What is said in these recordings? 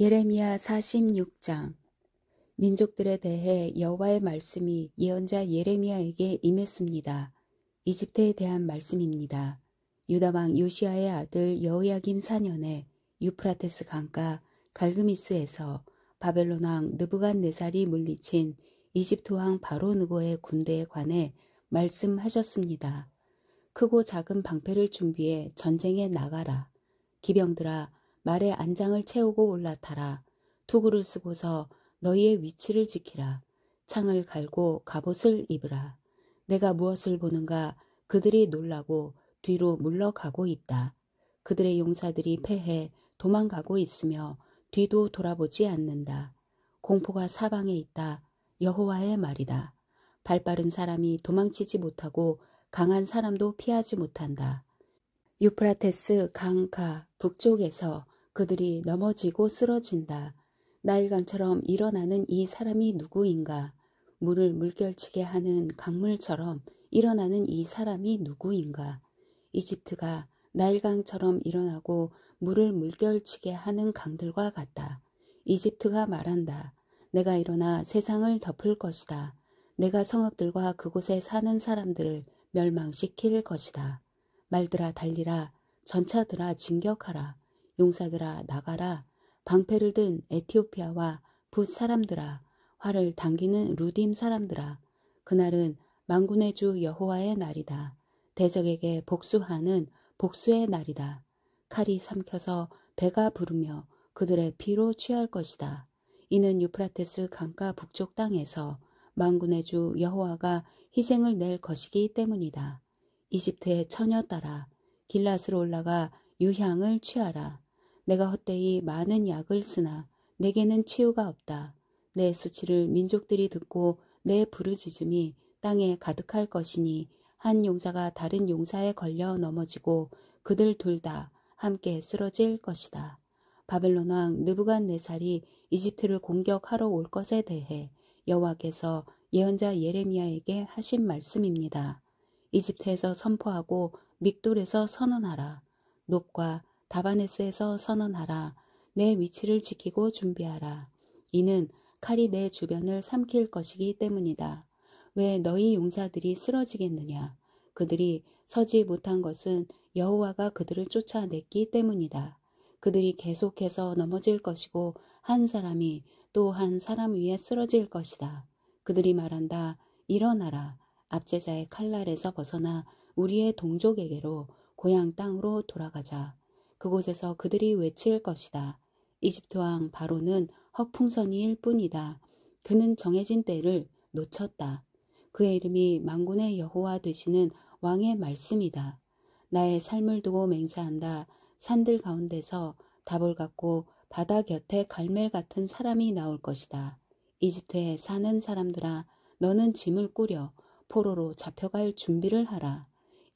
예레미야 46장. 민족들에 대해 여호와의 말씀이 예언자 예레미야에게 임했습니다. 이집트에 대한 말씀입니다. 유다 왕 요시야의 아들 여호야김 4년에 유프라테스 강가 갈그미스에서 바벨론 왕 느부갓네살이 물리친 이집트 왕 바로 느고의 군대에 관해 말씀하셨습니다. 크고 작은 방패를 준비해 전쟁에 나가라. 기병들아, 말에 안장을 채우고 올라타라. 투구를 쓰고서 너희의 위치를 지키라. 창을 갈고 갑옷을 입으라. 내가 무엇을 보는가? 그들이 놀라고 뒤로 물러가고 있다. 그들의 용사들이 패해 도망가고 있으며 뒤도 돌아보지 않는다. 공포가 사방에 있다. 여호와의 말이다. 발빠른 사람이 도망치지 못하고 강한 사람도 피하지 못한다. 유프라테스 강가 북쪽에서 그들이 넘어지고 쓰러진다. 나일강처럼 일어나는 이 사람이 누구인가? 물을 물결치게 하는 강물처럼 일어나는 이 사람이 누구인가? 이집트가 나일강처럼 일어나고 물을 물결치게 하는 강들과 같다. 이집트가 말한다. 내가 일어나 세상을 덮을 것이다. 내가 성읍들과 그곳에 사는 사람들을 멸망시킬 것이다. 말들아 달리라. 전차들아 진격하라. 용사들아 나가라. 방패를 든 에티오피아와 붓 사람들아, 활을 당기는 루딤 사람들아, 그날은 만군의 주 여호와의 날이다. 대적에게 복수하는 복수의 날이다. 칼이 삼켜서 배가 부르며 그들의 피로 취할 것이다. 이는 유프라테스 강가 북쪽 땅에서 만군의 주 여호와가 희생을 낼 것이기 때문이다. 이집트의 처녀 딸아, 길앗으로 올라가 유향을 취하라. 내가 헛되이 많은 약을 쓰나 내게는 치유가 없다. 내 수치를 민족들이 듣고 내 부르짖음이 땅에 가득할 것이니 한 용사가 다른 용사에 걸려 넘어지고 그들 둘 다 함께 쓰러질 것이다. 바벨론 왕 느부갓네살이 이집트를 공격하러 올 것에 대해 여호와께서 예언자 예레미야에게 하신 말씀입니다. 이집트에서 선포하고 믹돌에서 선언하라. 놋과 다바네스에서 선언하라. 내 위치를 지키고 준비하라. 이는 칼이 내 주변을 삼킬 것이기 때문이다. 왜 너희 용사들이 쓰러지겠느냐? 그들이 서지 못한 것은 여호와가 그들을 쫓아냈기 때문이다. 그들이 계속해서 넘어질 것이고 한 사람이 또 한 사람 위에 쓰러질 것이다. 그들이 말한다. 일어나라. 압제자의 칼날에서 벗어나 우리의 동족에게로 고향 땅으로 돌아가자. 그곳에서 그들이 외칠 것이다. 이집트 왕 바로는 허풍선이일 뿐이다. 그는 정해진 때를 놓쳤다. 그의 이름이 만군의 여호와 되시는 왕의 말씀이다. 나의 삶을 두고 맹세한다. 산들 가운데서 답을 갖고 바다 곁에 갈멜 같은 사람이 나올 것이다. 이집트에 사는 사람들아, 너는 짐을 꾸려 포로로 잡혀갈 준비를 하라.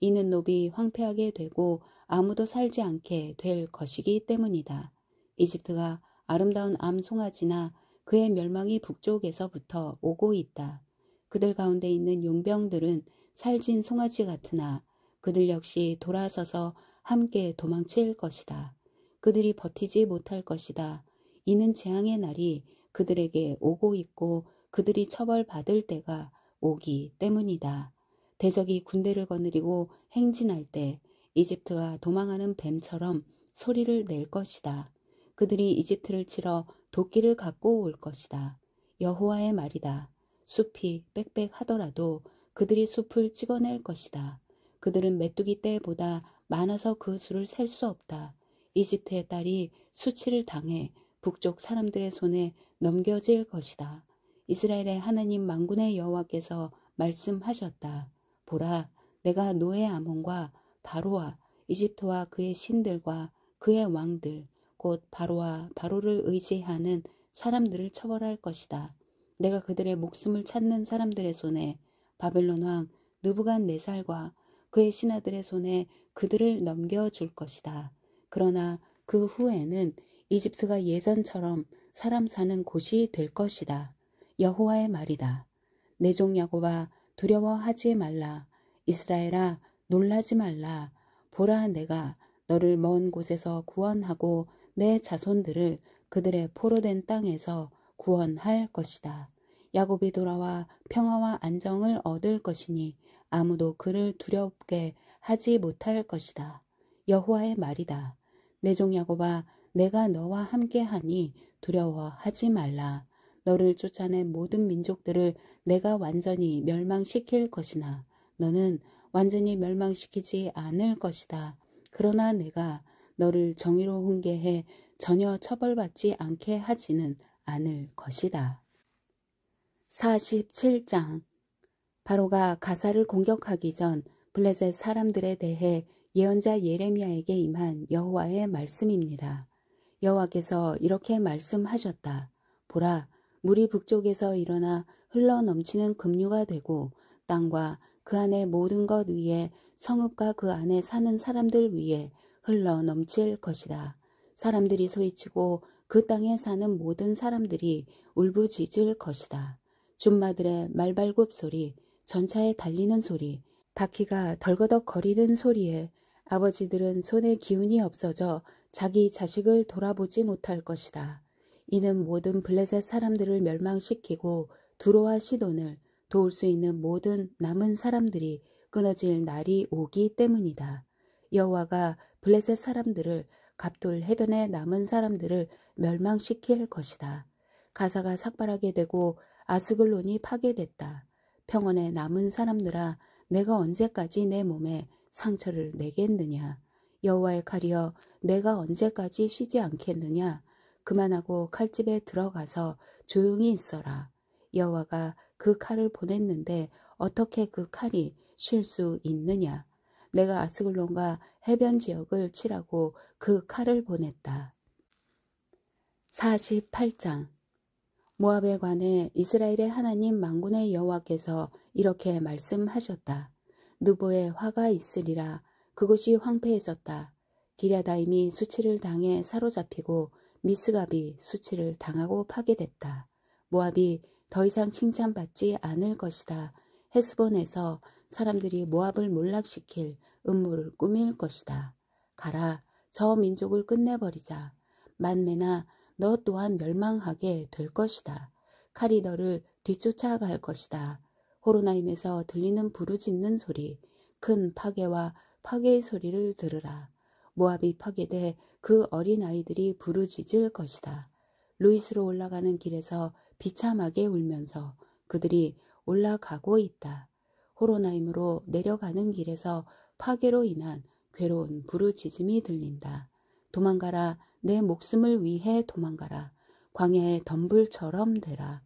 이는 노비 황폐하게 되고 아무도 살지 않게 될 것이기 때문이다. 이집트가 아름다운 암송아지나 그의 멸망이 북쪽에서부터 오고 있다. 그들 가운데 있는 용병들은 살진 송아지 같으나 그들 역시 돌아서서 함께 도망칠 것이다. 그들이 버티지 못할 것이다. 이는 재앙의 날이 그들에게 오고 있고 그들이 처벌받을 때가 오기 때문이다. 대적이 군대를 거느리고 행진할 때 이집트가 도망하는 뱀처럼 소리를 낼 것이다. 그들이 이집트를 치러 도끼를 갖고 올 것이다. 여호와의 말이다. 숲이 빽빽하더라도 그들이 숲을 찍어낼 것이다. 그들은 메뚜기 떼보다 많아서 그 수를 셀 수 없다. 이집트의 딸이 수치를 당해 북쪽 사람들의 손에 넘겨질 것이다. 이스라엘의 하나님 만군의 여호와께서 말씀하셨다. 보라, 내가 노예 아몬과 바로와 이집트와 그의 신들과 그의 왕들, 곧 바로와 바로를 의지하는 사람들을 처벌할 것이다. 내가 그들의 목숨을 찾는 사람들의 손에 바벨론 왕 느부갓네살과 그의 신하들의 손에 그들을 넘겨줄 것이다. 그러나 그 후에는 이집트가 예전처럼 사람 사는 곳이 될 것이다. 여호와의 말이다. 내 종 야곱아 두려워하지 말라. 이스라엘아 놀라지 말라. 보라 내가 너를 먼 곳에서 구원하고 내 자손들을 그들의 포로된 땅에서 구원할 것이다. 야곱이 돌아와 평화와 안정을 얻을 것이니 아무도 그를 두렵게 하지 못할 것이다. 여호와의 말이다. 내 종 야곱아, 내가 너와 함께하니 두려워하지 말라. 너를 쫓아낸 모든 민족들을 내가 완전히 멸망시킬 것이나 너는 완전히 멸망시키지 않을 것이다. 그러나 내가 너를 정의로 훈계해 전혀 처벌받지 않게 하지는 않을 것이다. 47장. 바로가 가사를 공격하기 전 블레셋 사람들에 대해 예언자 예레미야에게 임한 여호와의 말씀입니다. 여호와께서 이렇게 말씀하셨다. 보라, 물이 북쪽에서 일어나 흘러 넘치는 급류가 되고 땅과 그 안의 모든 것 위에 성읍과 그 안에 사는 사람들 위에 흘러 넘칠 것이다. 사람들이 소리치고 그 땅에 사는 모든 사람들이 울부짖을 것이다. 줌마들의 말발굽 소리, 전차에 달리는 소리, 바퀴가 덜거덕 거리는 소리에 아버지들은 손에 기운이 없어져 자기 자식을 돌아보지 못할 것이다. 이는 모든 블레셋 사람들을 멸망시키고 두로와 시돈을 도울 수 있는 모든 남은 사람들이 끊어질 날이 오기 때문이다. 여호와가 블레셋 사람들을 갑돌 해변에 남은 사람들을 멸망시킬 것이다. 가사가 삭발하게 되고 아스글론이 파괴됐다. 평원에 남은 사람들아, 내가 언제까지 내 몸에 상처를 내겠느냐. 여호와의 칼이여, 내가 언제까지 쉬지 않겠느냐. 그만하고 칼집에 들어가서 조용히 있어라. 여호와가 그 칼을 보냈는데 어떻게 그 칼이 쉴 수 있느냐. 내가 아스글론과 해변 지역을 치라고 그 칼을 보냈다. 48장. 모압에 관해 이스라엘의 하나님 만군의 여호와께서 이렇게 말씀하셨다. 느보에 화가 있으리라. 그곳이 황폐해졌다. 기랴다임이 수치를 당해 사로잡히고 미스갑이 수치를 당하고 파괴됐다. 모압이 더 이상 칭찬받지 않을 것이다. 헤스본에서 사람들이 모압을 몰락시킬 음모를 꾸밀 것이다. 가라, 저 민족을 끝내버리자. 만매나 너 또한 멸망하게 될 것이다. 칼이 너를 뒤쫓아갈 것이다. 호로나임에서 들리는 부르짖는 소리, 큰 파괴와 파괴의 소리를 들으라. 모압이 파괴돼 그 어린아이들이 부르짖을 것이다. 루이스로 올라가는 길에서 비참하게 울면서 그들이 올라가고 있다. 호로나임으로 내려가는 길에서 파괴로 인한 괴로운 부르짖음이 들린다. 도망가라, 내 목숨을 위해 도망가라. 광야의 덤불처럼 되라.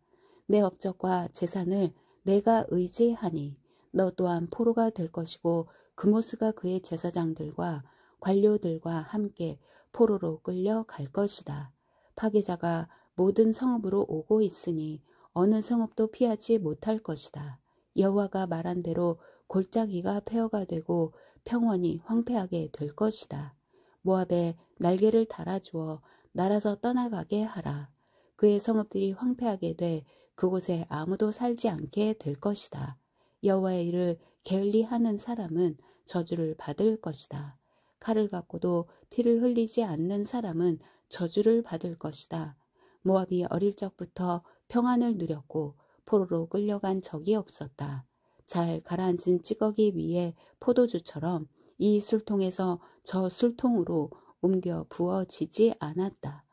내 업적과 재산을 내가 의지하니 너 또한 포로가 될 것이고 그모스가 그의 제사장들과 관료들과 함께 포로로 끌려갈 것이다. 파괴자가 모든 성읍으로 오고 있으니 어느 성읍도 피하지 못할 것이다. 여호와가 말한 대로 골짜기가 폐허가 되고 평원이 황폐하게 될 것이다. 모압에 날개를 달아주어 날아서 떠나가게 하라. 그의 성읍들이 황폐하게 돼 그곳에 아무도 살지 않게 될 것이다. 여호와의 일을 게을리하는 사람은 저주를 받을 것이다. 칼을 갖고도 피를 흘리지 않는 사람은 저주를 받을 것이다. 모압이 어릴 적부터 평안을 누렸고 포로로 끌려간 적이 없었다. 잘 가라앉은 찌꺼기 위에 포도주처럼 이 술통에서 저 술통으로 옮겨 부어지지 않았다.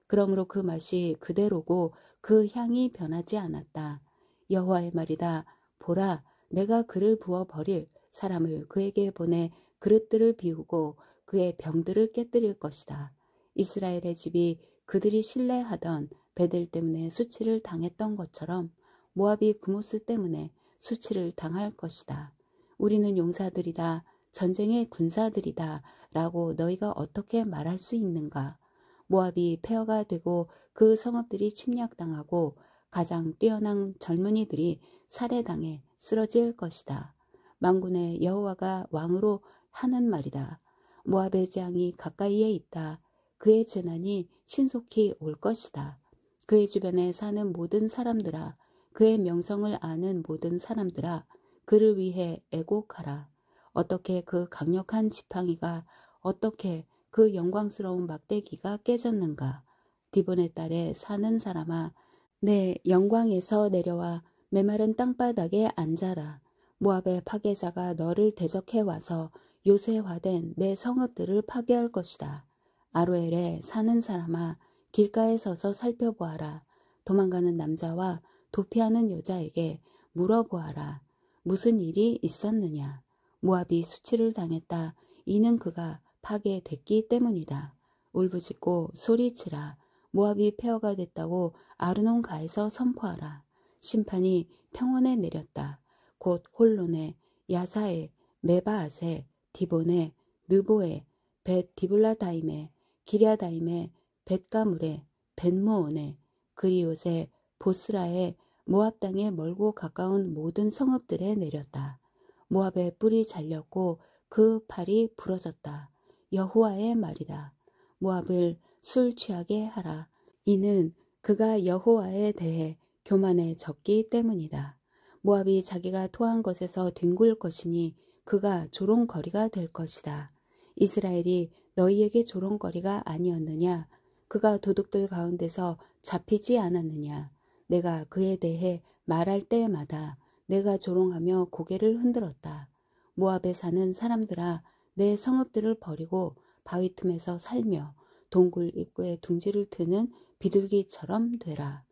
그러므로 그 맛이 그대로고 그 향이 변하지 않았다. 여호와의 말이다. 보라, 내가 그를 부어버릴 사람을 그에게 보내 그릇들을 비우고 그의 병들을 깨뜨릴 것이다. 이스라엘의 집이 그들이 신뢰하던 베델 때문에 수치를 당했던 것처럼 모압이 그모스 때문에 수치를 당할 것이다. 우리는 용사들이다. 전쟁의 군사들이다. 라고 너희가 어떻게 말할 수 있는가? 모압이 폐허가 되고 그 성읍들이 침략당하고 가장 뛰어난 젊은이들이 살해당해 쓰러질 것이다. 만군의 여호와가 왕으로 하는 말이다. 모압의 재앙이 가까이에 있다. 그의 재난이 신속히 올 것이다. 그의 주변에 사는 모든 사람들아, 그의 명성을 아는 모든 사람들아, 그를 위해 애곡하라. 어떻게 그 강력한 지팡이가, 어떻게 그 영광스러운 막대기가 깨졌는가. 디본의 딸에 사는 사람아, 내 영광에서 내려와 메마른 땅바닥에 앉아라. 모압의 파괴자가 너를 대적해 와서 요새화된 내 성읍들을 파괴할 것이다. 아로엘에 사는 사람아, 길가에 서서 살펴보아라. 도망가는 남자와 도피하는 여자에게 물어보아라. 무슨 일이 있었느냐? 모압이 수치를 당했다. 이는 그가 파괴됐기 때문이다. 울부짖고 소리치라. 모압이 폐허가 됐다고 아르논가에서 선포하라. 심판이 평원에 내렸다. 곧 홀론에, 야사에, 메바앗에, 디본에, 느보에, 벳 디블라다임에, 기랴다임에, 벳가물에, 벳무온에, 그리옷에, 보스라에, 모압 땅에 멀고 가까운 모든 성읍들에 내렸다. 모압의 뿔이 잘렸고 그 팔이 부러졌다. 여호와의 말이다. 모압을 술 취하게 하라. 이는 그가 여호와에 대해 교만해졌기 때문이다. 모압이 자기가 토한 것에서 뒹굴 것이니 그가 조롱거리가 될 것이다. 이스라엘이 너희에게 조롱거리가 아니었느냐? 그가 도둑들 가운데서 잡히지 않았느냐? 내가 그에 대해 말할 때마다 내가 조롱하며 고개를 흔들었다. 모압에 사는 사람들아, 내 성읍들을 버리고 바위 틈에서 살며 동굴 입구에 둥지를 트는 비둘기처럼 되라.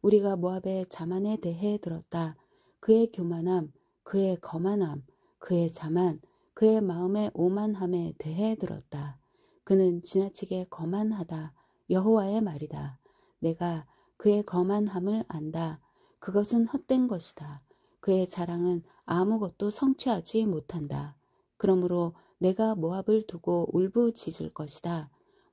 우리가 모압의 자만에 대해 들었다. 그의 교만함, 그의 거만함, 그의 자만, 그의 마음의 오만함에 대해 들었다. 그는 지나치게 거만하다. 여호와의 말이다. 내가 그의 거만함을 안다. 그것은 헛된 것이다. 그의 자랑은 아무것도 성취하지 못한다. 그러므로 내가 모압을 두고 울부짖을 것이다.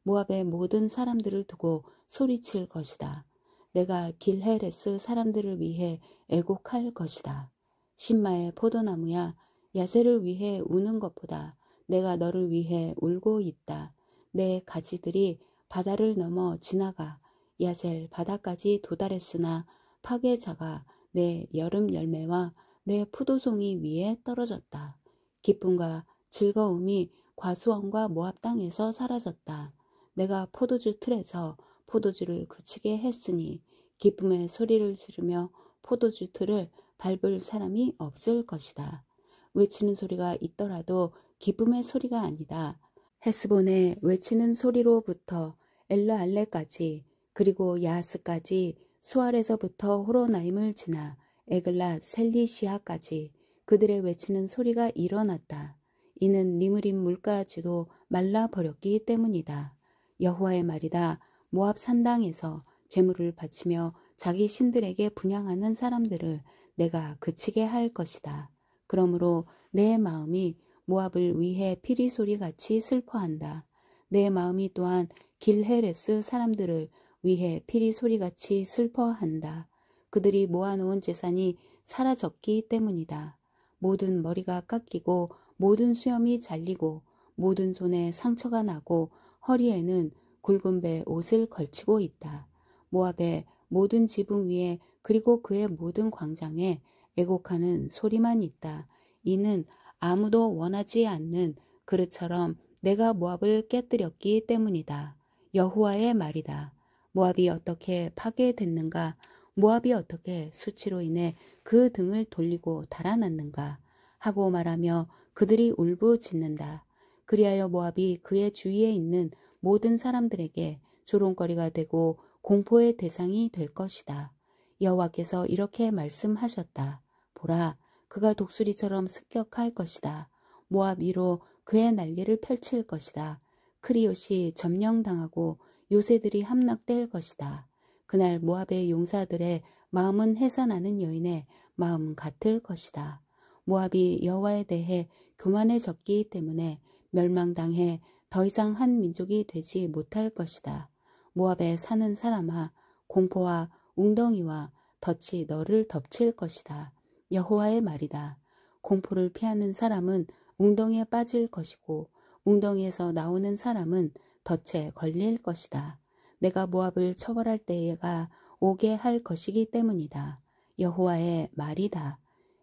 모압의 모든 사람들을 두고 소리칠 것이다. 내가 길헤레스 사람들을 위해 애곡할 것이다. 신마의 포도나무야, 야세를 위해 우는 것보다 내가 너를 위해 울고 있다. 내 가지들이 바다를 넘어 지나가 야셀 바다까지 도달했으나 파괴자가 내 여름 열매와 내 포도송이 위에 떨어졌다. 기쁨과 즐거움이 과수원과 모압 땅에서 사라졌다. 내가 포도주 틀에서 포도주를 그치게 했으니 기쁨의 소리를 지르며 포도주 틀을 밟을 사람이 없을 것이다. 외치는 소리가 있더라도 기쁨의 소리가 아니다. 헤스본의 외치는 소리로부터 엘르알레까지 그리고 야하스까지 수알에서부터 호로나임을 지나 에글랏 셀리시아까지 그들의 외치는 소리가 일어났다. 이는 니므림 물가지도 말라버렸기 때문이다. 여호와의 말이다. 모압 산당에서 제물을 바치며 자기 신들에게 분향하는 사람들을 내가 그치게 할 것이다. 그러므로 내 마음이 모압을 위해 피리 소리같이 슬퍼한다. 내 마음이 또한 길헤레스 사람들을 위해 피리 소리같이 슬퍼한다. 그들이 모아놓은 재산이 사라졌기 때문이다. 모든 머리가 깎이고 모든 수염이 잘리고 모든 손에 상처가 나고 허리에는 굵은 배 옷을 걸치고 있다. 모압의 모든 지붕 위에 그리고 그의 모든 광장에 애곡하는 소리만 있다. 이는 아무도 원하지 않는 그릇처럼 내가 모압을 깨뜨렸기 때문이다. 여호와의 말이다. 모압이 어떻게 파괴됐는가? 모압이 어떻게 수치로 인해 그 등을 돌리고 달아났는가? 하고 말하며 그들이 울부짖는다. 그리하여 모압이 그의 주위에 있는 모든 사람들에게 조롱거리가 되고 공포의 대상이 될 것이다. 여호와께서 이렇게 말씀하셨다. 보라, 그가 독수리처럼 습격할 것이다. 모압 위로 그의 날개를 펼칠 것이다. 크리옷이 점령당하고 요새들이 함락될 것이다. 그날 모압의 용사들의 마음은 해산하는 여인의 마음 같을 것이다. 모압이 여호와에 대해 교만해졌기 때문에 멸망당해 더 이상 한 민족이 되지 못할 것이다. 모압에 사는 사람아, 공포와 웅덩이와 덫이 너를 덮칠 것이다. 여호와의 말이다. 공포를 피하는 사람은 웅덩이에 빠질 것이고 웅덩이에서 나오는 사람은 덫에 걸릴 것이다. 내가 모압을 처벌할 때가 오게 할 것이기 때문이다. 여호와의 말이다.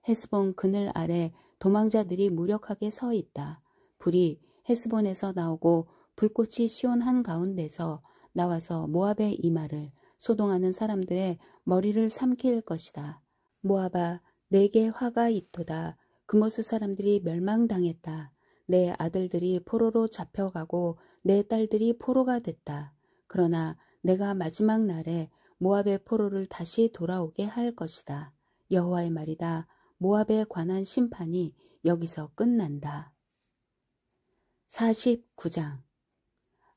헤스본 그늘 아래 도망자들이 무력하게 서 있다. 불이 헤스본에서 나오고 불꽃이 시온 한가운데서 나와서 모압의 이마를 소동하는 사람들의 머리를 삼킬 것이다. 모압아, 내게 화가 있도다. 그모스 사람들이 멸망당했다. 내 아들들이 포로로 잡혀가고 내 딸들이 포로가 됐다. 그러나 내가 마지막 날에 모압의 포로를 다시 돌아오게 할 것이다. 여호와의 말이다. 모압에 관한 심판이 여기서 끝난다. 49장.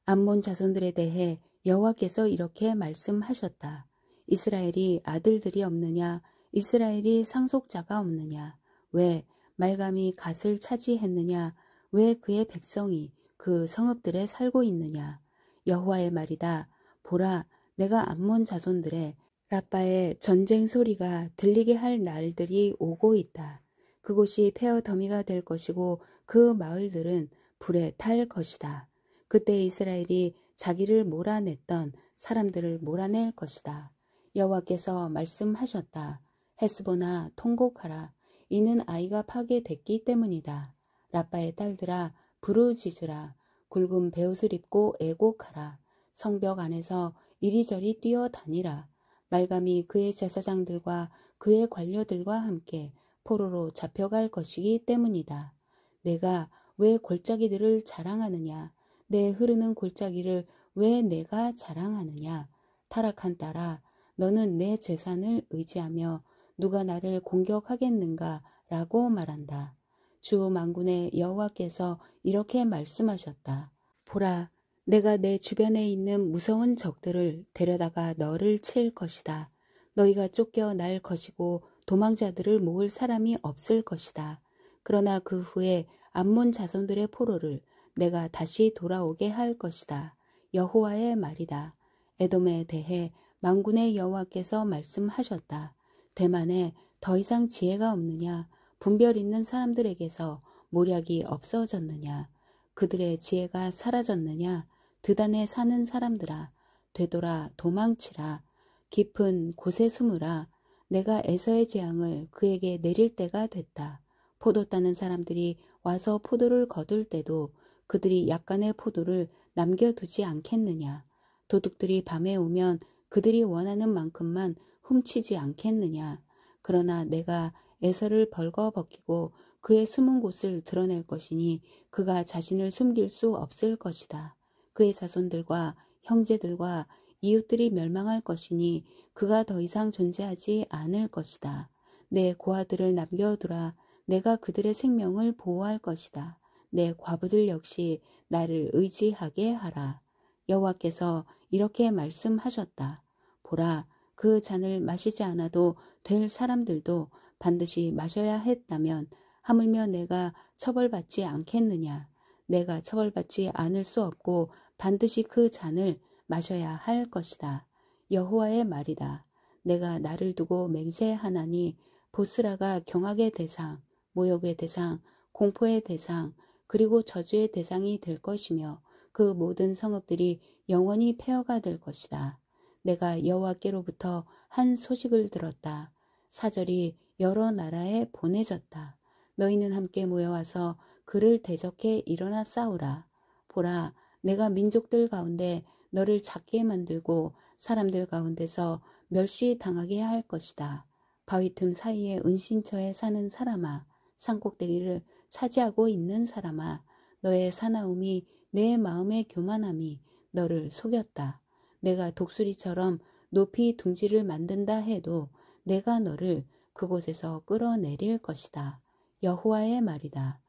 암몬 자손들에 대해 여호와께서 이렇게 말씀하셨다. 이스라엘이 아들들이 없느냐? 이스라엘이 상속자가 없느냐? 왜 말감이 갓을 차지했느냐? 왜 그의 백성이 그 성읍들에 살고 있느냐? 여호와의 말이다. 보라, 내가 암몬 자손들의 라빠의 전쟁 소리가 들리게 할 날들이 오고 있다. 그곳이 폐허 더미가 될 것이고 그 마을들은 불에 탈 것이다. 그때 이스라엘이 자기를 몰아냈던 사람들을 몰아낼 것이다. 여호와께서 말씀하셨다. 헤스보나 통곡하라. 이는 아이가 파괴됐기 때문이다. 라빠의 딸들아 부르짖으라. 굵은 베옷을 입고 애곡하라. 성벽 안에서 이리저리 뛰어다니라. 말감이 그의 제사장들과 그의 관료들과 함께 포로로 잡혀갈 것이기 때문이다. 내가 왜 골짜기들을 자랑하느냐? 내 흐르는 골짜기를 왜 내가 자랑하느냐? 타락한 딸아, 너는 내 재산을 의지하며 누가 나를 공격하겠는가? 라고 말한다. 주 만군의 여호와께서 이렇게 말씀하셨다. 보라, 내가 내 주변에 있는 무서운 적들을 데려다가 너를 칠 것이다. 너희가 쫓겨 날 것이고 도망자들을 모을 사람이 없을 것이다. 그러나 그 후에 암몬 자손들의 포로를 내가 다시 돌아오게 할 것이다. 여호와의 말이다. 에돔에 대해 만군의 여호와께서 말씀하셨다. 대만에 더 이상 지혜가 없느냐? 분별 있는 사람들에게서 모략이 없어졌느냐? 그들의 지혜가 사라졌느냐? 드단에 사는 사람들아, 되돌아 도망치라. 깊은 곳에 숨으라. 내가 에서의 재앙을 그에게 내릴 때가 됐다. 포도 따는 사람들이 와서 포도를 거둘 때도 그들이 약간의 포도를 남겨두지 않겠느냐? 도둑들이 밤에 오면 그들이 원하는 만큼만 훔치지 않겠느냐? 그러나 내가 에서를 벌거벗기고 그의 숨은 곳을 드러낼 것이니 그가 자신을 숨길 수 없을 것이다. 그의 자손들과 형제들과 이웃들이 멸망할 것이니 그가 더 이상 존재하지 않을 것이다. 내 고아들을 남겨두라. 내가 그들의 생명을 보호할 것이다. 내 과부들 역시 나를 의지하게 하라. 여호와께서 이렇게 말씀하셨다. 보라, 그 잔을 마시지 않아도 될 사람들도 반드시 마셔야 했다면 하물며 내가 처벌받지 않겠느냐. 내가 처벌받지 않을 수 없고 반드시 그 잔을 마셔야 할 것이다. 여호와의 말이다. 내가 나를 두고 맹세하나니 보스라가 경악의 대상, 모욕의 대상, 공포의 대상, 그리고 저주의 대상이 될 것이며 그 모든 성읍들이 영원히 폐허가 될 것이다. 내가 여호와께로부터 한 소식을 들었다. 사절이 여러 나라에 보내졌다. 너희는 함께 모여와서 그를 대적해 일어나 싸우라. 보라, 내가 민족들 가운데 너를 작게 만들고 사람들 가운데서 멸시당하게 할 것이다. 바위 틈 사이에 은신처에 사는 사람아, 산꼭대기를 차지하고 있는 사람아, 너의 사나움이 내 마음의 교만함이 너를 속였다. 내가 독수리처럼 높이 둥지를 만든다 해도 내가 너를 그곳에서 끌어내릴 것이다. 여호와의 말이다.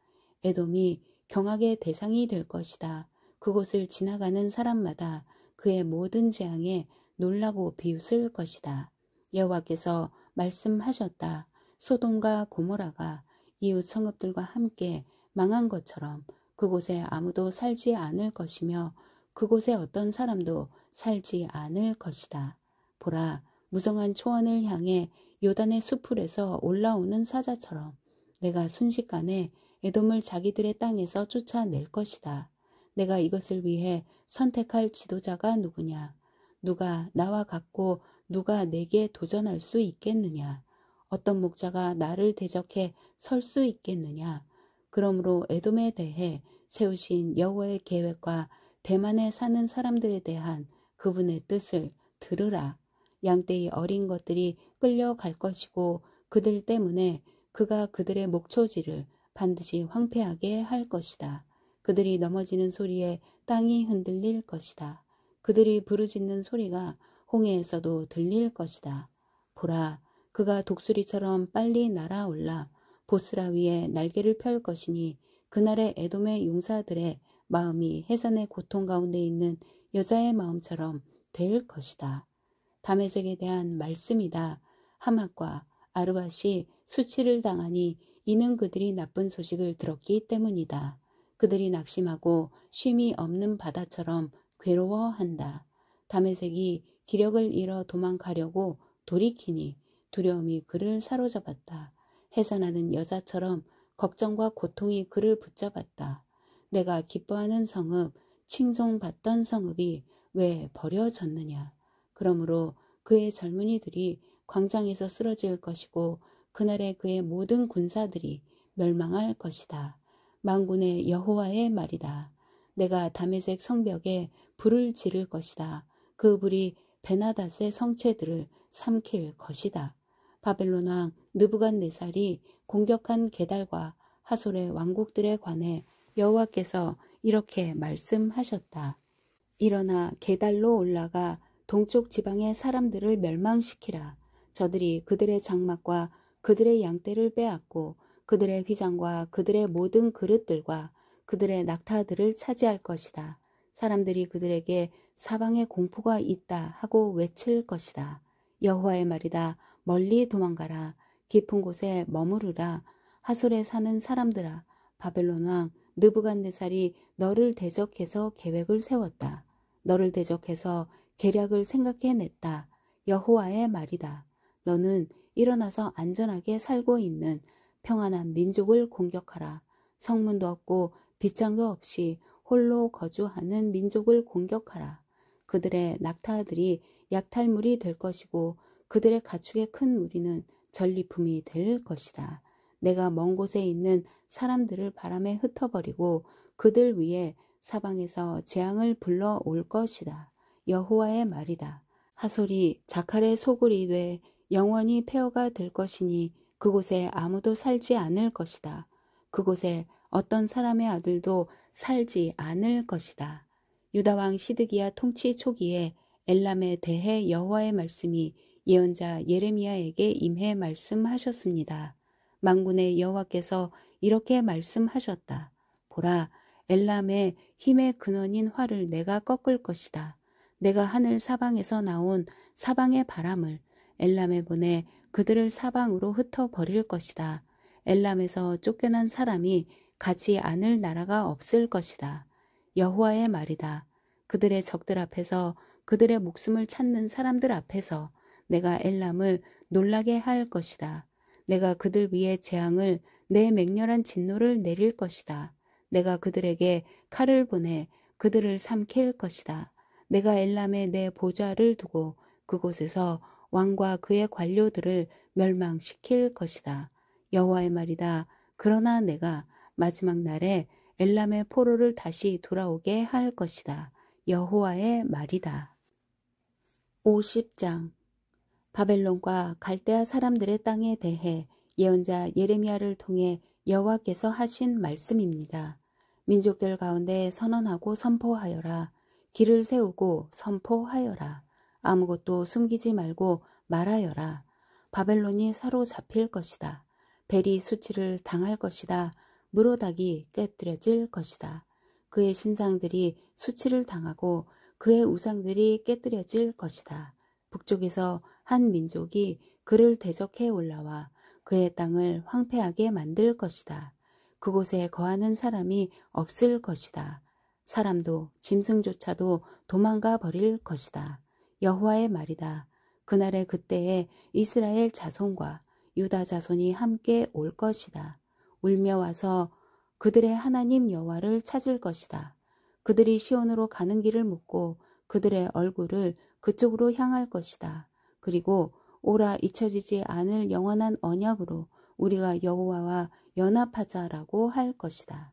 에돔이 경악의 대상이 될 것이다. 그곳을 지나가는 사람마다 그의 모든 재앙에 놀라고 비웃을 것이다. 여호와께서 말씀하셨다. 소돔과 고모라가 이웃 성읍들과 함께 망한 것처럼 그곳에 아무도 살지 않을 것이며 그곳에 어떤 사람도 살지 않을 것이다. 보라, 무성한 초원을 향해 요단의 수풀에서 올라오는 사자처럼 내가 순식간에 에돔을 자기들의 땅에서 쫓아낼 것이다. 내가 이것을 위해 선택할 지도자가 누구냐? 누가 나와 같고 누가 내게 도전할 수 있겠느냐? 어떤 목자가 나를 대적해 설 수 있겠느냐? 그러므로 에돔에 대해 세우신 여호와의 계획과 대만에 사는 사람들에 대한 그분의 뜻을 들으라. 양떼의 어린 것들이 끌려갈 것이고 그들 때문에 그가 그들의 목초지를 반드시 황폐하게 할 것이다. 그들이 넘어지는 소리에 땅이 흔들릴 것이다. 그들이 부르짖는 소리가 홍해에서도 들릴 것이다. 보라, 그가 독수리처럼 빨리 날아올라 보스라 위에 날개를 펼 것이니 그날의 에돔의 용사들의 마음이 해산의 고통 가운데 있는 여자의 마음처럼 될 것이다. 다메섹에 대한 말씀이다. 하맛과 아르밧이 수치를 당하니 이는 그들이 나쁜 소식을 들었기 때문이다. 그들이 낙심하고 쉼이 없는 바다처럼 괴로워한다. 다메섹이 기력을 잃어 도망가려고 돌이키니 두려움이 그를 사로잡았다. 해산하는 여자처럼 걱정과 고통이 그를 붙잡았다. 내가 기뻐하는 성읍, 칭송받던 성읍이 왜 버려졌느냐. 그러므로 그의 젊은이들이 광장에서 쓰러질 것이고 그날에 그의 모든 군사들이 멸망할 것이다. 만군의 여호와의 말이다. 내가 다메섹 성벽에 불을 지를 것이다. 그 불이 베나닷의 성체들을 삼킬 것이다. 바벨론 왕 느부갓네살이 공격한 게달과 하솔의 왕국들에 관해 여호와께서 이렇게 말씀하셨다. 일어나 게달로 올라가 동쪽 지방의 사람들을 멸망시키라. 저들이 그들의 장막과 그들의 양떼를 빼앗고 그들의 휘장과 그들의 모든 그릇들과 그들의 낙타들을 차지할 것이다. 사람들이 그들에게 사방에 공포가 있다 하고 외칠 것이다. 여호와의 말이다. 멀리 도망가라. 깊은 곳에 머무르라. 하솔에 사는 사람들아. 바벨론 왕 느부갓네살이 너를 대적해서 계획을 세웠다. 너를 대적해서 계략을 생각해냈다. 여호와의 말이다. 너는 일어나서 안전하게 살고 있는 평안한 민족을 공격하라. 성문도 없고 빗장도 없이 홀로 거주하는 민족을 공격하라. 그들의 낙타들이 약탈물이 될 것이고 그들의 가축의 큰 무리는 전리품이 될 것이다. 내가 먼 곳에 있는 사람들을 바람에 흩어버리고 그들 위에 사방에서 재앙을 불러올 것이다. 여호와의 말이다. 하솔이 자칼의 소굴이 돼 영원히 폐허가 될 것이니 그곳에 아무도 살지 않을 것이다. 그곳에 어떤 사람의 아들도 살지 않을 것이다. 유다왕 시드기야 통치 초기에 엘람에 대해 여호와의 말씀이 예언자 예레미야에게 임해 말씀하셨습니다. 만군의 여호와께서 이렇게 말씀하셨다. 보라, 엘람의 힘의 근원인 활을 내가 꺾을 것이다. 내가 하늘 사방에서 나온 사방의 바람을 엘람에 보내 그들을 사방으로 흩어버릴 것이다. 엘람에서 쫓겨난 사람이 가지 않을 나라가 없을 것이다. 여호와의 말이다. 그들의 적들 앞에서 그들의 목숨을 찾는 사람들 앞에서 내가 엘람을 놀라게 할 것이다. 내가 그들 위에 재앙을 내 맹렬한 진노를 내릴 것이다. 내가 그들에게 칼을 보내 그들을 삼킬 것이다. 내가 엘람에 내 보좌를 두고 그곳에서 왕과 그의 관료들을 멸망시킬 것이다. 여호와의 말이다. 그러나 내가 마지막 날에 엘람의 포로를 다시 돌아오게 할 것이다. 여호와의 말이다. 50장 바벨론과 갈대아 사람들의 땅에 대해 예언자 예레미야를 통해 여호와께서 하신 말씀입니다. 민족들 가운데 선언하고 선포하여라. 길을 세우고 선포하여라. 아무것도 숨기지 말고 말하여라. 바벨론이 사로잡힐 것이다. 벨이 수치를 당할 것이다. 무로닥이 깨뜨려질 것이다. 그의 신상들이 수치를 당하고 그의 우상들이 깨뜨려질 것이다. 북쪽에서 한 민족이 그를 대적해 올라와 그의 땅을 황폐하게 만들 것이다. 그곳에 거하는 사람이 없을 것이다. 사람도 짐승조차도 도망가 버릴 것이다. 여호와의 말이다. 그날의 그때에 이스라엘 자손과 유다 자손이 함께 올 것이다. 울며 와서 그들의 하나님 여호와를 찾을 것이다. 그들이 시온으로 가는 길을 묻고 그들의 얼굴을 그쪽으로 향할 것이다. 그리고 오라 잊혀지지 않을 영원한 언약으로 우리가 여호와와 연합하자라고 할 것이다.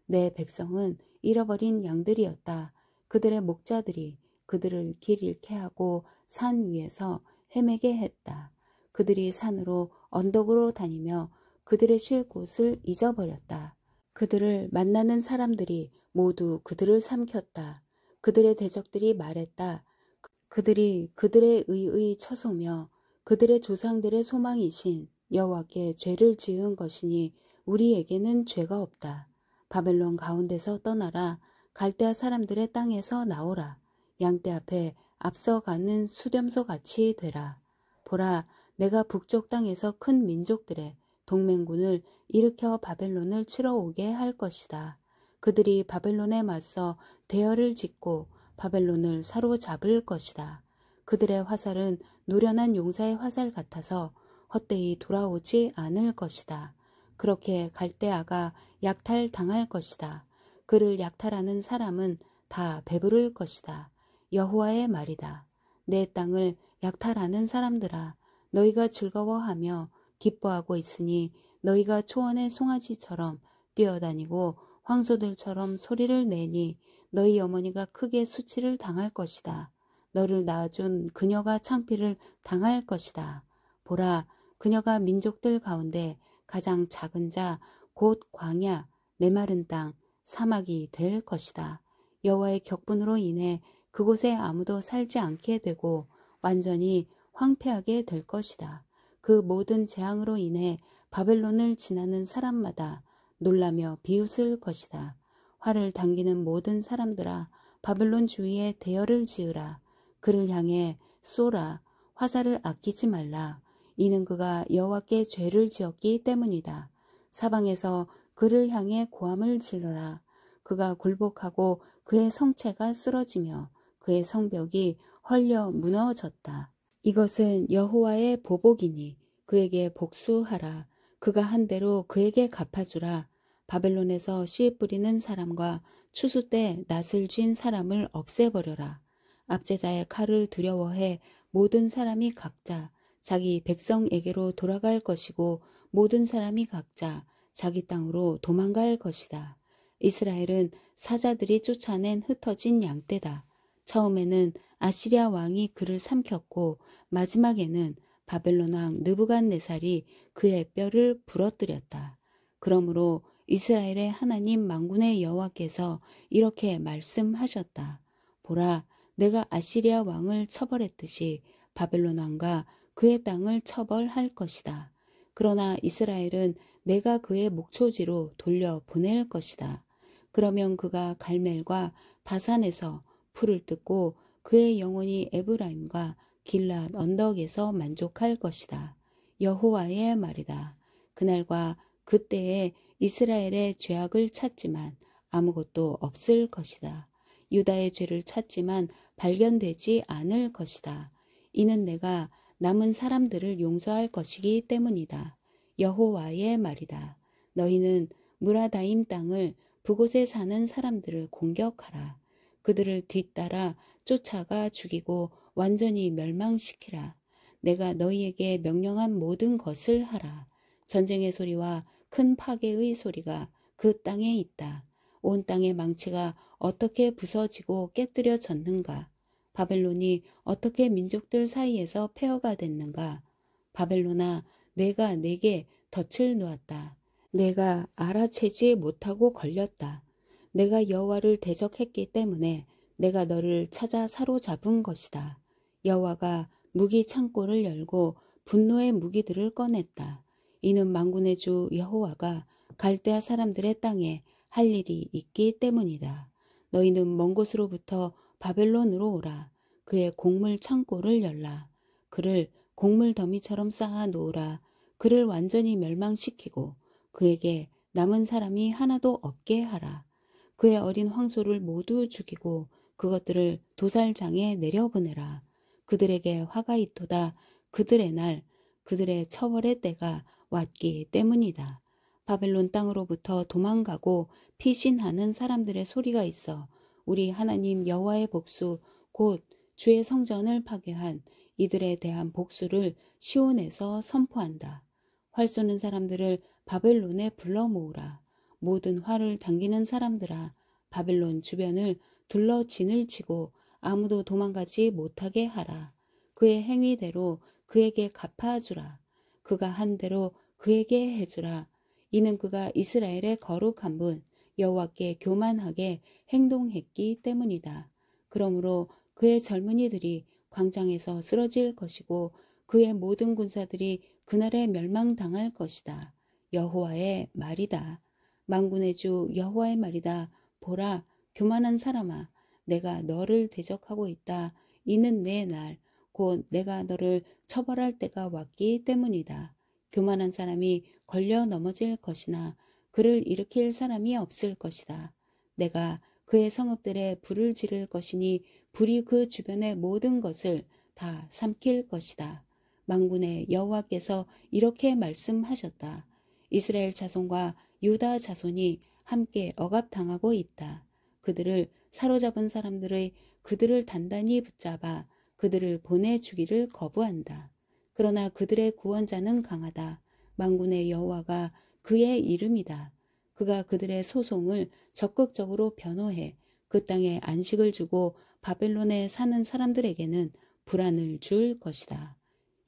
내 백성은 잃어버린 양들이었다. 그들의 목자들이 그들을 길 잃게 하고 산 위에서 헤매게 했다. 그들이 산으로 언덕으로 다니며 그들의 쉴 곳을 잊어버렸다. 그들을 만나는 사람들이 모두 그들을 삼켰다. 그들의 대적들이 말했다. 그들이 그들의 의의 처소며 그들의 조상들의 소망이신 여호와께 죄를 지은 것이니 우리에게는 죄가 없다. 바벨론 가운데서 떠나라. 갈대아 사람들의 땅에서 나오라. 양떼 앞에 앞서가는 수렴소 같이 되라. 보라, 내가 북쪽 땅에서 큰 민족들의 동맹군을 일으켜 바벨론을 치러 오게 할 것이다. 그들이 바벨론에 맞서 대열을 짓고 바벨론을 사로잡을 것이다. 그들의 화살은 노련한 용사의 화살 같아서 헛되이 돌아오지 않을 것이다. 그렇게 갈대아가 약탈당할 것이다. 그를 약탈하는 사람은 다 배부를 것이다. 여호와의 말이다. 내 땅을 약탈하는 사람들아, 너희가 즐거워하며 기뻐하고 있으니 너희가 초원의 송아지처럼 뛰어다니고 황소들처럼 소리를 내니 너희 어머니가 크게 수치를 당할 것이다. 너를 낳아준 그녀가 창피를 당할 것이다. 보라, 그녀가 민족들 가운데 가장 작은 자, 곧 광야, 메마른 땅, 사막이 될 것이다. 여호와의 격분으로 인해 그곳에 아무도 살지 않게 되고 완전히 황폐하게 될 것이다. 그 모든 재앙으로 인해 바벨론을 지나는 사람마다 놀라며 비웃을 것이다. 활을 당기는 모든 사람들아, 바벨론 주위에 대열을 지으라. 그를 향해 쏘라. 화살을 아끼지 말라. 이는 그가 여호와께 죄를 지었기 때문이다. 사방에서 그를 향해 고함을 질러라. 그가 굴복하고 그의 성체가 쓰러지며 그의 성벽이 헐려 무너졌다. 이것은 여호와의 보복이니 그에게 복수하라. 그가 한 대로 그에게 갚아주라. 바벨론에서 씨 뿌리는 사람과 추수 때 낫을 쥔 사람을 없애버려라. 압제자의 칼을 두려워해 모든 사람이 각자 자기 백성에게로 돌아갈 것이고 모든 사람이 각자 자기 땅으로 도망갈 것이다. 이스라엘은 사자들이 쫓아낸 흩어진 양떼다. 처음에는 아시리아 왕이 그를 삼켰고 마지막에는 바벨론 왕 느부갓네살이 그의 뼈를 부러뜨렸다. 그러므로 이스라엘의 하나님 만군의 여호와께서 이렇게 말씀하셨다. 보라, 내가 아시리아 왕을 처벌했듯이 바벨론 왕과 그의 땅을 처벌할 것이다. 그러나 이스라엘은 내가 그의 목초지로 돌려보낼 것이다. 그러면 그가 갈멜과 바산에서 풀을 뜯고 그의 영혼이 에브라임과 길랏 언덕에서 만족할 것이다. 여호와의 말이다. 그날과 그때에 이스라엘의 죄악을 찾지만 아무것도 없을 것이다. 유다의 죄를 찾지만 발견되지 않을 것이다. 이는 내가 남은 사람들을 용서할 것이기 때문이다. 여호와의 말이다. 너희는 무라다임 땅을 그곳에 사는 사람들을 공격하라. 그들을 뒤따라 쫓아가 죽이고 완전히 멸망시키라. 내가 너희에게 명령한 모든 것을 하라. 전쟁의 소리와 큰 파괴의 소리가 그 땅에 있다. 온 땅의 망치가 어떻게 부서지고 깨뜨려졌는가? 바벨론이 어떻게 민족들 사이에서 폐허가 됐는가? 바벨론아, 내가 내게 덫을 놓았다. 내가 알아채지 못하고 걸렸다. 내가 여호와를 대적했기 때문에 내가 너를 찾아 사로잡은 것이다. 여호와가 무기 창고를 열고 분노의 무기들을 꺼냈다. 이는 만군의 주 여호와가 갈대아 사람들의 땅에 할 일이 있기 때문이다. 너희는 먼 곳으로부터 바벨론으로 오라. 그의 곡물 창고를 열라. 그를 곡물 더미처럼 쌓아 놓으라. 그를 완전히 멸망시키고 그에게 남은 사람이 하나도 없게 하라. 그의 어린 황소를 모두 죽이고 그것들을 도살장에 내려보내라. 그들에게 화가 있도다. 그들의 날, 그들의 처벌의 때가 왔기 때문이다. 바벨론 땅으로부터 도망가고 피신하는 사람들의 소리가 있어 우리 하나님 여호와의 복수 곧 주의 성전을 파괴한 이들에 대한 복수를 시온에서 선포한다. 활 쏘는 사람들을 바벨론에 불러 모으라. 모든 활을 당기는 사람들아, 바벨론 주변을 둘러 진을 치고 아무도 도망가지 못하게 하라. 그의 행위대로 그에게 갚아주라. 그가 한 대로 그에게 해주라. 이는 그가 이스라엘의 거룩한 분 여호와께 교만하게 행동했기 때문이다. 그러므로 그의 젊은이들이 광장에서 쓰러질 것이고 그의 모든 군사들이 그날에 멸망당할 것이다. 여호와의 말이다. 만군의 주 여호와의 말이다. 보라, 교만한 사람아, 내가 너를 대적하고 있다. 이는 내 날, 곧 내가 너를 처벌할 때가 왔기 때문이다. 교만한 사람이 걸려 넘어질 것이나 그를 일으킬 사람이 없을 것이다. 내가 그의 성읍들에 불을 지를 것이니 불이 그 주변의 모든 것을 다 삼킬 것이다. 만군의 여호와께서 이렇게 말씀하셨다. 이스라엘 자손과 유다 자손이 함께 억압당하고 있다. 그들을 사로잡은 사람들의 그들을 단단히 붙잡아 그들을 보내주기를 거부한다. 그러나 그들의 구원자는 강하다. 만군의 여호와가 그의 이름이다. 그가 그들의 소송을 적극적으로 변호해 그 땅에 안식을 주고 바벨론에 사는 사람들에게는 불안을 줄 것이다.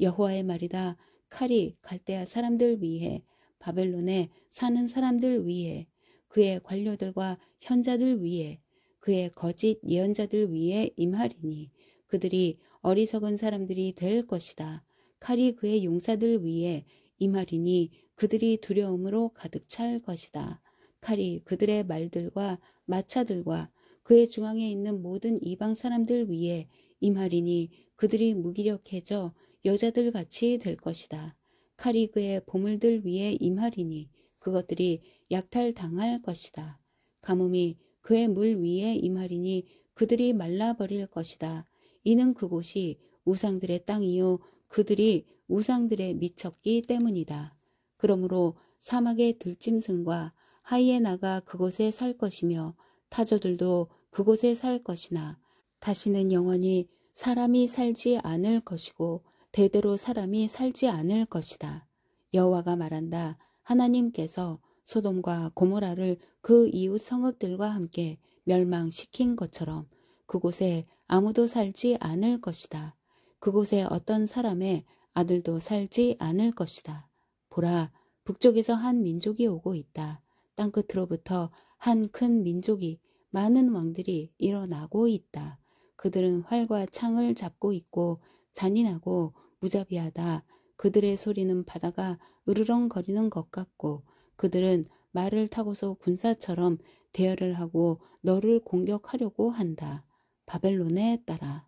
여호와의 말이다. 칼이 갈대아 사람들 위해 바벨론에 사는 사람들 위해 그의 관료들과 현자들 위해 그의 거짓 예언자들 위해 임하리니 그들이 어리석은 사람들이 될 것이다. 칼이 그의 용사들 위해 임하리니 그들이 두려움으로 가득 찰 것이다. 칼이 그들의 말들과 마차들과 그의 중앙에 있는 모든 이방 사람들 위에 임하리니 그들이 무기력해져 여자들 같이 될 것이다. 칼이 그의 보물들 위에 임하리니 그것들이 약탈당할 것이다. 가뭄이 그의 물 위에 임하리니 그들이 말라버릴 것이다. 이는 그곳이 우상들의 땅이요 그들이 우상들에 미쳤기 때문이다. 그러므로 사막의 들짐승과 하이에나가 그곳에 살 것이며 타조들도 그곳에 살 것이나 다시는 영원히 사람이 살지 않을 것이고 대대로 사람이 살지 않을 것이다. 여호와가 말한다. 하나님께서 소돔과 고모라를 그 이웃 성읍들과 함께 멸망시킨 것처럼 그곳에 아무도 살지 않을 것이다. 그곳에 어떤 사람의 아들도 살지 않을 것이다. 보라, 북쪽에서 한 민족이 오고 있다. 땅끝으로부터 한 큰 민족이 많은 왕들이 일어나고 있다. 그들은 활과 창을 잡고 있고 잔인하고 무자비하다. 그들의 소리는 바다가 으르렁거리는 것 같고 그들은 말을 타고서 군사처럼 대열을 하고 너를 공격하려고 한다. 바벨론에 따라.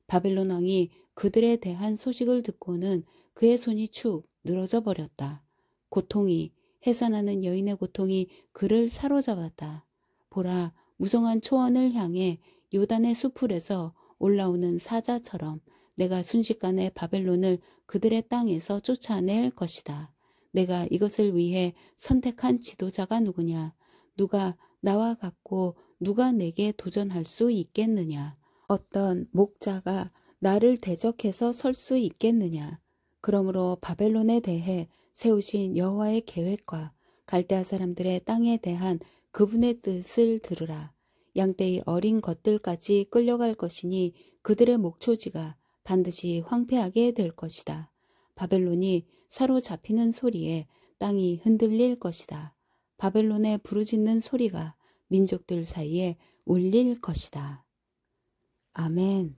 바벨론 왕이 그들에 대한 소식을 듣고는 그의 손이 축 늘어져 버렸다. 고통이 해산하는 여인의 고통이 그를 사로잡았다. 보라, 무성한 초원을 향해 요단의 수풀에서 올라오는 사자처럼 내가 순식간에 바벨론을 그들의 땅에서 쫓아낼 것이다. 내가 이것을 위해 선택한 지도자가 누구냐? 누가 나와 같고 누가 내게 도전할 수 있겠느냐? 어떤 목자가 나를 대적해서 설 수 있겠느냐? 그러므로 바벨론에 대해 세우신 여호와의 계획과 갈대아 사람들의 땅에 대한 그분의 뜻을 들으라. 양떼의 어린 것들까지 끌려갈 것이니 그들의 목초지가 반드시 황폐하게 될 것이다. 바벨론이 사로잡히는 소리에 땅이 흔들릴 것이다. 바벨론의 부르짖는 소리가 민족들 사이에 울릴 것이다. 아멘.